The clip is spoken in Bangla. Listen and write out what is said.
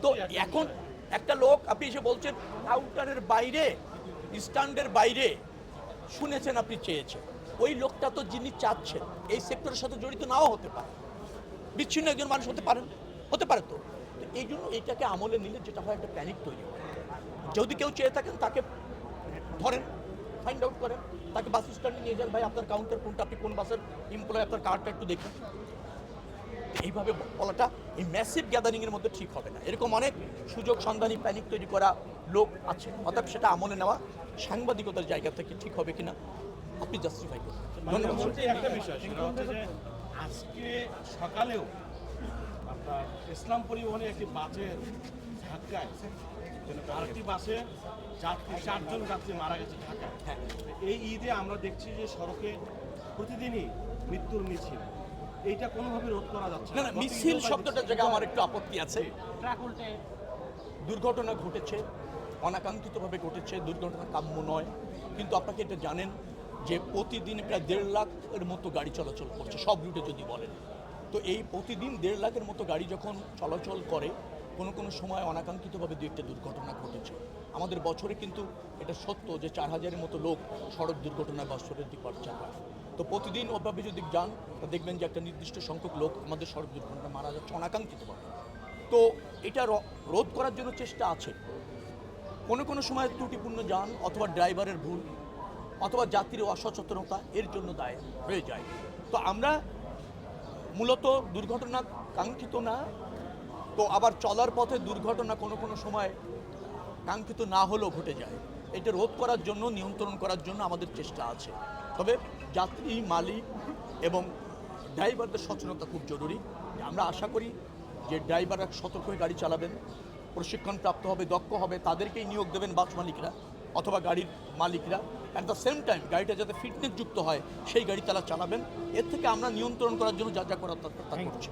তো এখন একটা লোক আপনি এসে বলছেন কাউন্টারের বাইরে, স্ট্যান্ডের বাইরে শুনেছেন, আপনি চেয়েছেন, ওই লোকটা তো যিনি চাচ্ছেন এই সেক্টরের সাথে জড়িত নাও হতে পারে, বিচ্ছিন্ন একজন মানুষ হতে পারে তো এই জন্য এইটাকে আমলে নিলে যেটা হয় একটা প্যানিক তৈরি হয়। যদি কেউ চেয়ে থাকেন তাকে ধরেন, ফাইন্ড আউট করেন, তাকে বাস স্ট্যান্ডে নিয়ে যান, ভাই আপনার কাউন্টার কোনটা, আপনি কোন বাসের এমপ্লয়, আপনার কার্ডটা একটু দেখুন। এইভাবে বলাটা এই ম্যাসিভ গ্যাদারিংয়ের মধ্যে ঠিক হবে না। এরকম অনেক সুযোগ সন্ধানী প্যানিক তৈরি করা লোক আছে, অর্থাৎ সেটা আমলে নেওয়া সাংবাদিকতার জায়গা থেকে ঠিক হবে কিনা আপনি জাস্টিফাই করুন। একটা বিষয় সেটা হচ্ছে যে আজকে সকালেও আপনার ইসলাম পরিবহনে একটি বাসের ধাক্কায় আরেকটি বাসে যাত্রী 4 জন যাত্রী মারা গেছে ঢাকায়। হ্যাঁ, এই ঈদে আমরা দেখছি যে সড়কে প্রতিদিনই মৃত্যুর মিছিল, এইটা কোনোভাবে রোধ করা যাচ্ছে না, মিছিল শব্দটার জায়গায় আমার একটু আপত্তি আছে। দুর্ঘটনা ঘটেছে, অনাকাঙ্ক্ষিতভাবে ঘটেছে, দুর্ঘটনা কাম্য নয়, কিন্তু আপনাকে এটা জানেন যে প্রতিদিন প্রায় 1.5 লাখের মতো গাড়ি চলাচল করছে সব রুটে যদি বলেন। তো এই প্রতিদিন 1.5 লাখের মতো গাড়ি যখন চলাচল করে, কোনো সময় অনাকাঙ্ক্ষিতভাবে 2-1টা দুর্ঘটনা ঘটেছে। আমাদের বছরে কিন্তু এটা সত্য যে 4000-এর মতো লোক সড়ক দুর্ঘটনায় বছরের ডিপার্চার হয়। তো প্রতিদিন ওভাবে যদি যান তা দেখবেন যে একটা নির্দিষ্ট সংখ্যক লোক আমাদের সড়ক দুর্ঘটনা মারা যাচ্ছে অনাকাঙ্ক্ষিতভাবে। তো এটা রোধ করার জন্য চেষ্টা আছে। কোনো সময় ত্রুটিপূর্ণ যান অথবা ড্রাইভারের ভুল অথবা যাত্রীর অসচেতনতা এর জন্য দায় হয়ে যায়। তো আমরা মূলত দুর্ঘটনা কাঙ্ক্ষিত না, তো আবার চলার পথে দুর্ঘটনা কোনো সময় কাঙ্ক্ষিত না হলেও ঘটে যায়। এটা রোধ করার জন্য, নিয়ন্ত্রণ করার জন্য আমাদের চেষ্টা আছে। তবে যাত্রী, মালিক এবং ড্রাইভারদের সচেতনতা খুব জরুরি। আমরা আশা করি যে ড্রাইভাররা সতর্ক হয়ে গাড়ি চালাবেন, প্রশিক্ষণপ্রাপ্ত হবে, দক্ষ হবে, তাদেরকেই নিয়োগ দেবেন বাস মালিকরা অথবা গাড়ির মালিকরা। অ্যাট দ্য সেম টাইম গাড়িটা যাতে ফিটনেস যুক্ত হয় সেই গাড়ি তারা চালাবেন। এর থেকে আমরা নিয়ন্ত্রণ করার জন্য যা করার তা করছি।